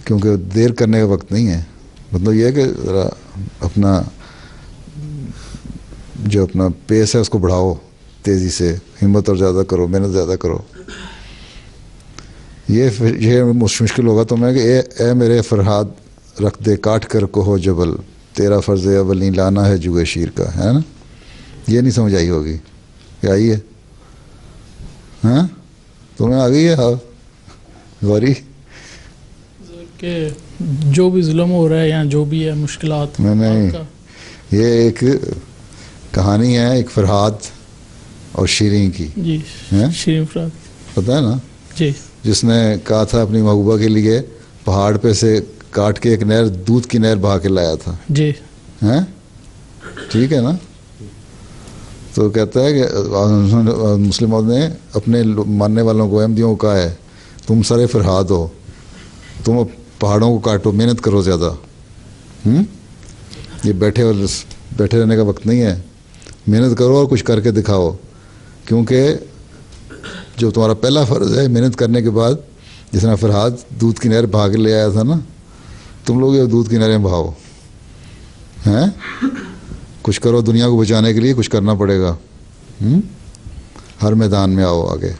کیونکہ دیر کرنے کا وقت نہیں ہے. مطلب یہ ہے کہ ذرا اپنا جو اپنا پیس ہے اس کو بڑھاؤ, تیزی سے ہمت اور زیادہ کرو, محنت زیادہ کرو. یہ مشکل ہوگا تو میں کہ اے میرے فرہاد رکھ دے کاٹ کر کوہ جبل, تیرا فرض اولی لانا ہے جوئے شیر کا, ہے نا. یہ نہیں سمجھ آئی ہوگی, یہ آئی ہے. ہاں تمہیں آ گئی ہے. ہاں غوری کہ جو بھی ظلم ہو رہا ہے یا جو بھی ہے مشکلات, نہیں, یہ ایک کہانی ہے ایک فرہاد اور شیریں کی. جی شیریں فرہاد پتہ ہے نا, جی, جس نے کہا تھا اپنی محبوبہ کے لیے پہاڑ پہ سے کاٹ کے ایک نہر, دودھ کی نہر بہا کے لایا تھا. جی ہیں ٹھیک ہے نا. تو کہتا ہے کہ مسلموں نے اپنے ماننے والوں کو, احمدیوں کو کہا ہے تم سر فرہاد ہو, تم پہاڑوں کو کاٹو, محنت کرو زیادہ. یہ بیٹھے رہنے کا وقت نہیں ہے, محنت کرو اور کچھ کر کے دکھاؤ. کیونکہ جو تمہارا پہلا فرض ہے محنت کرنے کے بعد, جس طرح فرہاد دودھ کی نہر بہا کے لے آیا تھا نا, تم لوگ یہ دودھ کی نہریں بہاؤ. ہیں کچھ کرو, دنیا کو بچانے کے لیے کچھ کرنا پڑے گا. ہر میدان میں آؤ آگے,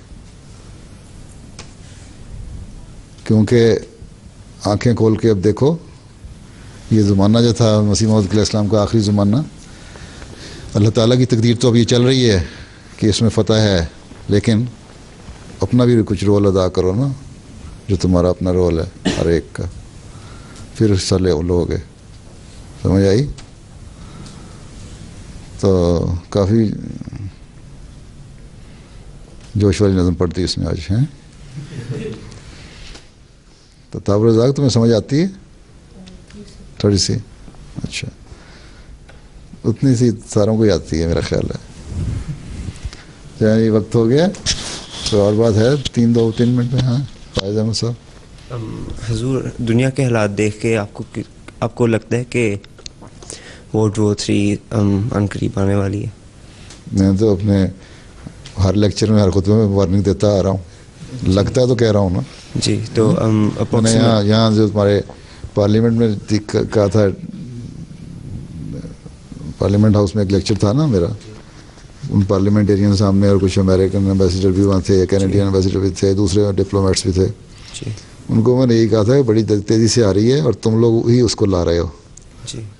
کیونکہ آنکھیں کھول کے اب دیکھو یہ زمانہ جو تھا مسیح موعود علیہ السلام کا آخری زمانہ, اللہ تعالیٰ کی تقدیر تو اب یہ چل رہی ہے کہ اس میں فتح ہے, لیکن اپنا بھی کچھ رول ادا کرو نا, جو تمہارا اپنا رول ہے ہر ایک کا, پھر حصہ لوگے. سمجھ آئی؟ تو کافی جوش والی نظم پڑتی ہے اس میں آج. ہیں تو تابر رزاق تمہیں سمجھ آتی ہے تھوڑی سی؟ اچھا, اتنی سی ساروں کو آتی ہے میرا خیال ہے. یعنی وقت ہو گیا تو اور بات ہے 3 منٹ میں. ہاں فائز احمد صاحب. حضور دنیا کے حالات دیکھ کے آپ کو لگتا ہے کہ World War III ان قریب آنے والی ہے؟ میں تو اپنے ہر لیکچر میں ہر خطبے میں وارننگ دیتا آ رہا ہوں, لگتا ہے تو کہہ رہا ہوں نا. جی تو میں نے یہاں جو تمہارے پارلیمنٹ میں کہا تھا, پارلیمنٹ ہاؤس میں ایک لیکچر تھا نا میرا, ان پارلیمنٹیرین سامنے اور کچھ امریکن ایمبیسیڈر بھی وہاں تھے, کینیڈین ایمبیسیڈر بھی تھے, دوسرے ڈپلومیٹس بھی تھے. ان کو میں نے یہی کہا تھا کہ بڑی تیزی سے آ رہی ہے اور تم لوگ ہی اس کو لا رہے ہو,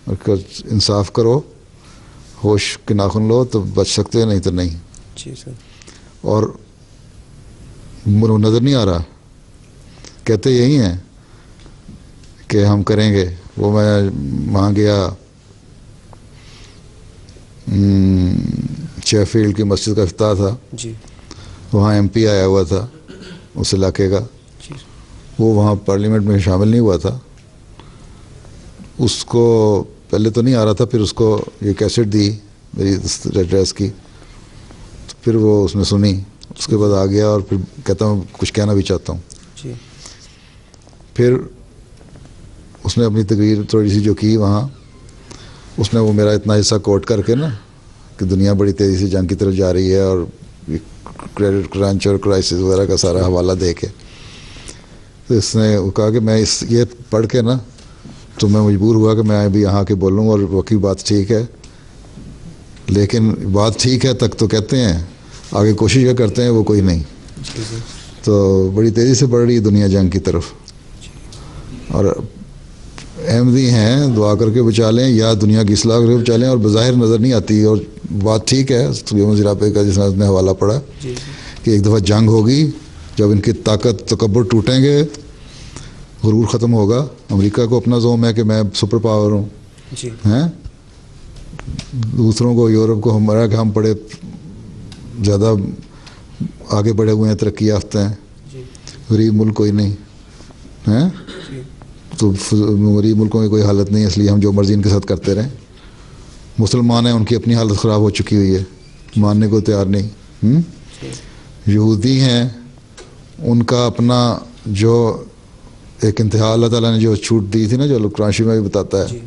اور انصاف کرو, ہوش کے ناخن لو تو بچ سکتے ہو, نہیں تو نہیں. اور نظر نہیں آ رہا, کہتے یہی ہیں کہ ہم کریں گے. وہ میں وہاں گیا, شیفیلڈ کی مسجد کا افتتاح تھا, وہاں ایم پی آیا ہوا تھا اس علاقے کا, وہ وہاں پارلیمنٹ میں شامل نہیں ہوا تھا. اس کو پہلے تو نہیں آ رہا تھا, پھر اس کو یہ کیسٹ دی میری ایڈریس کی, تو پھر وہ اس نے سنی, اس کے بعد آ گیا اور پھر کہتا ہوں کچھ کہنا بھی چاہتا ہوں. پھر اس نے اپنی تقریر تھوڑی سی جو کی وہاں, اس نے وہ میرا اتنا حصہ کوٹ کر کے نا کہ دنیا بڑی تیزی سے جنگ کی طرف جا رہی ہے اور کریڈٹ کرنچ اور کرائسس وغیرہ کا سارا حوالہ دے کے, تو اس نے کہا کہ میں یہ پڑھ کے نا تو میں مجبور ہوا کہ میں ابھی یہاں کے بولوں, اور واقعی بات ٹھیک ہے, لیکن بات ٹھیک ہے تک تو کہتے ہیں, آگے کوشش یہ کرتے ہیں وہ کوئی نہیں. تو بڑی تیزی سے بڑھ رہی ہے دنیا جنگ کی طرف, اور احمدی ہیں دعا کر کے بچا لیں یا دنیا کی اصلاح کر کے بچا لیں, اور بظاہر نظر نہیں آتی. اور بات ٹھیک ہے زراپے کا جس نے حوالہ پڑھا کہ ایک دفعہ جنگ ہوگی, جب ان کی طاقت تکبر ٹوٹیں گے, غرور ختم ہوگا. امریکہ کو اپنا زوم ہے کہ میں سپر پاور ہوں, ہیں دوسروں کو, یورپ کو ہمارا کہ ہم بڑے زیادہ آگے بڑھے ہوئے ہیں, ترقی یافتہ ہیں, غریب ملک کوئی نہیں ہیں. تو غریب ملکوں کی کوئی حالت نہیں ہے, اس لیے ہم جو مرضی ان کے ساتھ کرتے رہیں. مسلمان ہیں, ان کی اپنی حالت خراب ہو چکی ہوئی ہے, ماننے کو تیار نہیں. یہودی ہیں, ان کا اپنا جو ایک انتہا اللہ تعالیٰ نے جو چھوٹ دی تھی نا, جو قرآن میں بھی بتاتا ہے,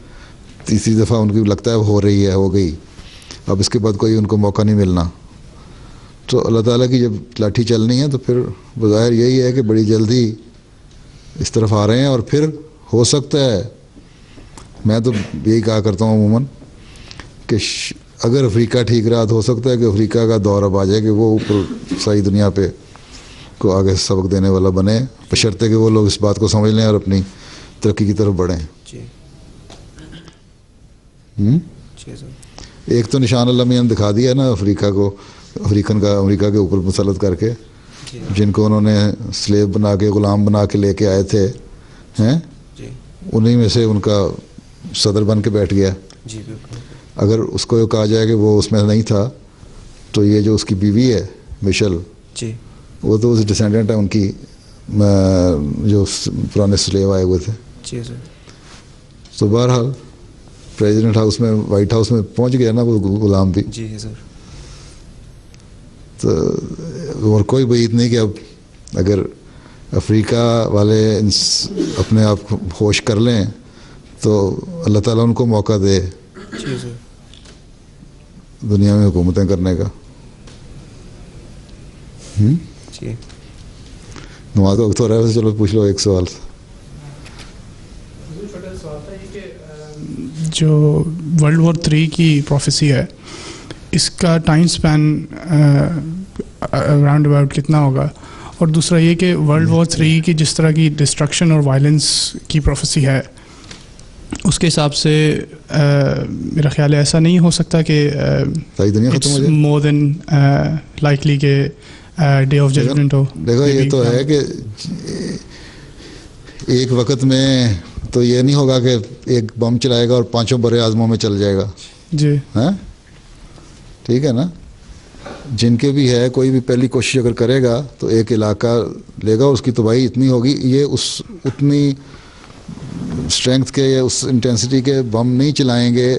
تیسری دفعہ ان کی لگتا ہے ہو رہی ہے, ہو گئی, اب اس کے بعد کوئی ان کو موقع نہیں ملنا. تو اللہ تعالیٰ کی جب لاٹھی چلنی ہے تو پھر بظاہر یہی ہے کہ بڑی جلدی اس طرف آ رہے ہیں. اور پھر ہو سکتا ہے, میں تو یہی کہا کرتا ہوں عموماً کہ اگر افریقہ ٹھیک رہا تو ہو سکتا ہے کہ افریقہ کا دور اب آ جائے کہ وہ اوپر ساری دنیا پہ کو آگے سبق دینے والا بنے, بشرطے کہ وہ لوگ اس بات کو سمجھ لیں اور اپنی ترقی کی طرف بڑھیں. ایک تو نشان اللہ میاں نے دکھا دیا ہے نا افریقہ کو, افریقن کا امریکہ کے اوپر مسلط کر کے, جن کو انہوں نے سلیب بنا کے, غلام بنا کے لے کے آئے تھے, ہیں انہی میں سے ان کا صدر بن کے بیٹھ گیا. اگر اس کو یہ کہا جائے کہ وہ اس میں نہیں تھا, تو یہ جو اس کی بیوی ہے مشل, وہ تو اس ڈسینڈنٹ ہے ان کی, جو پرانے سلیب آئے ہوئے تھے. تو بہرحال پریزیڈنٹ ہاؤس میں, وائٹ ہاؤس میں پہنچ گیا نا وہ غلام بھی. تو اور کوئی بعید نہیں کہ اب اگر افریقہ والے اپنے آپ کو ہوش کر لیں تو اللہ تعالیٰ ان کو موقع دے دنیا میں حکومتیں کرنے کا. نماز کا وقت ہو رہا ہے, ویسے چلو پوچھ لو ایک سوال. جو ورلڈ وار 3 کی پروفیسی ہے, اس کا ٹائم سپین اراؤنڈ اباؤٹ کتنا ہوگا؟ اور دوسرا یہ کہ ورلڈ وار 3 کی جس طرح کی ڈسٹرکشن اور وائلنس کی پروفیسی ہے, اس کے حساب سے میرا خیال ہے ایسا نہیں ہو سکتا کہ اٹس مور دین لائکلی کہ ڈے آف ججمنٹ ہو. دیکھو یہ تو ہے کہ ایک وقت میں تو یہ نہیں ہوگا کہ ایک بم چلائے گا اور 5 بر اعظموں میں چل جائے گا. جی ہاں ٹھیک ہے نا, جن کے بھی ہے کوئی بھی پہلی کوشش اگر کرے گا تو ایک علاقہ لے گا, اس کی تباہی اتنی ہوگی, یہ اس اتنی اسٹرینگتھ کے یا اس انٹینسٹی کے بم نہیں چلائیں گے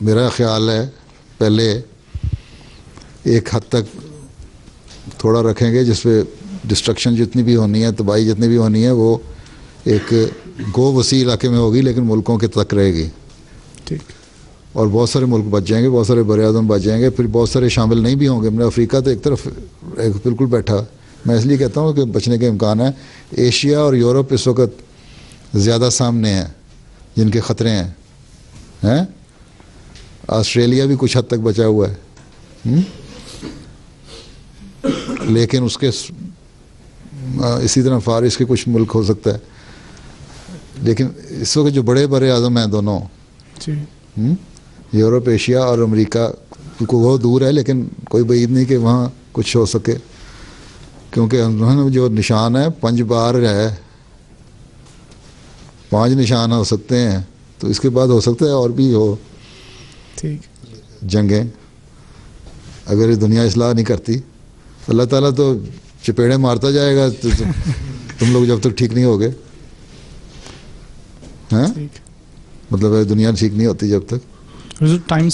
میرا خیال ہے. پہلے ایک حد تک تھوڑا رکھیں گے جس پہ ڈسٹرکشن جتنی بھی ہونی ہے, تباہی جتنی بھی ہونی ہے, وہ ایک گو وسیع علاقے میں ہوگی لیکن ملکوں کے تک رہے گی. ٹھیک. اور بہت سارے ملک بچ جائیں گے, بہت سارے بر اعظم بچ جائیں گے, پھر بہت سارے شامل نہیں بھی ہوں گے. افریقہ تو ایک طرف بالکل بیٹھا, میں اس لیے کہتا ہوں کہ بچنے کے امکان ہے. ایشیا اور یورپ اس وقت زیادہ سامنے ہیں جن کے خطرے ہیں. آسٹریلیا بھی کچھ حد تک بچا ہوا ہے. لیکن اس کے اسی طرح فارس کے کچھ ملک ہو سکتا ہے. لیکن اس وقت جو بڑے بر اعظم ہیں دونوں, یورپ, ایشیا اور امریکہ کو وہ دور ہے, لیکن کوئی بعید نہیں کہ وہاں کچھ ہو سکے, کیونکہ انہوں نے جو نشان ہے 5 بار ہے, 5 نشان ہو سکتے ہیں. تو اس کے بعد ہو سکتا ہے اور بھی ہو جنگیں, اگر یہ دنیا اصلاح نہیں کرتی. اللہ تعالیٰ تو چپیڑے مارتا جائے گا تم لوگ جب تک ٹھیک نہیں ہوگے. ہاں مطلب دنیا ٹھیک نہیں ہوتی جب تک. ٹائم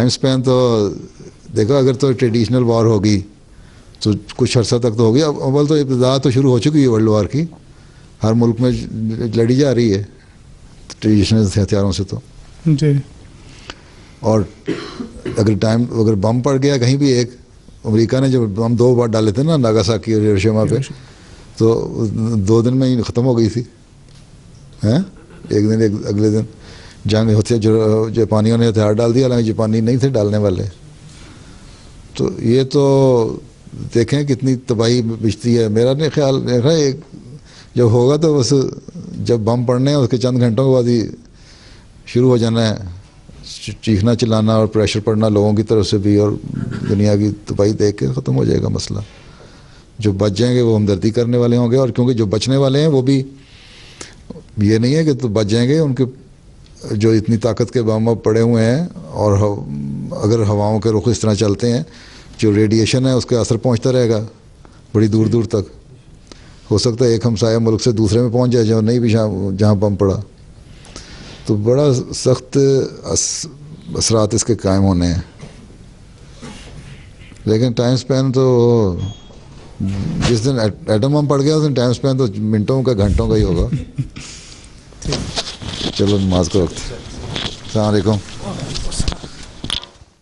اسپین تو دیکھو, اگر تو ٹریڈیشنل وار ہوگی تو کچھ عرصہ تک تو ہوگی. اول تو ابتدا تو شروع ہو چکی ہے ورلڈ وار کی, ہر ملک میں لڑی جا رہی ہے ٹریڈیشنل ہتھیاروں سے تو. جی. اور اگر بم پڑ گیا کہیں بھی, ایک امریکہ نے جب بم 2 بار ڈالے تھے نا ناگاساکی اور ہیروشیما پہ, تو 2 دن میں ہی ختم ہو گئی تھی. ایک دن اگلے دن جنگ ہوتی ہے, جو جاپانیوں نے ہتھیار ڈال دیا, حالانکہ جاپانی نہیں تھے ڈالنے والے. تو یہ تو دیکھیں کتنی تباہی بچتی ہے. میرا نہیں خیال ایک جب ہوگا تو بس جب بم پڑنے ہیں اس کے چند گھنٹوں کے بعد ہی شروع ہو جانا ہے چیخنا چلانا اور پریشر پڑنا لوگوں کی طرف سے بھی, اور دنیا کی تباہی دیکھ کے ختم ہو جائے گا مسئلہ. جو بچ جائیں گے وہ ہمدردی کرنے والے ہوں گے, اور کیونکہ جو بچنے والے ہیں وہ بھی یہ نہیں ہے کہ تو بچ جائیں گے, ان کے جو اتنی طاقت کے بم پڑے ہوئے ہیں, اور اگر ہواؤں کے رخ اس طرح چلتے ہیں جو ریڈیشن ہے اس کا اثر پہنچتا رہے گا بڑی دور دور تک. ہو سکتا ہے ایک ہمسایہ ملک سے دوسرے میں پہنچ جائے جو نہیں بھی جہاں بم پڑا. تو بڑا سخت اثرات اس کے قائم ہونے ہیں. لیکن ٹائم سپین تو جس دن ایٹم بم پڑ گیا اس دن ٹائم سپین تو منٹوں کا گھنٹوں کا ہی ہوگا. چلو نماز کا وقت. السلام علیکم.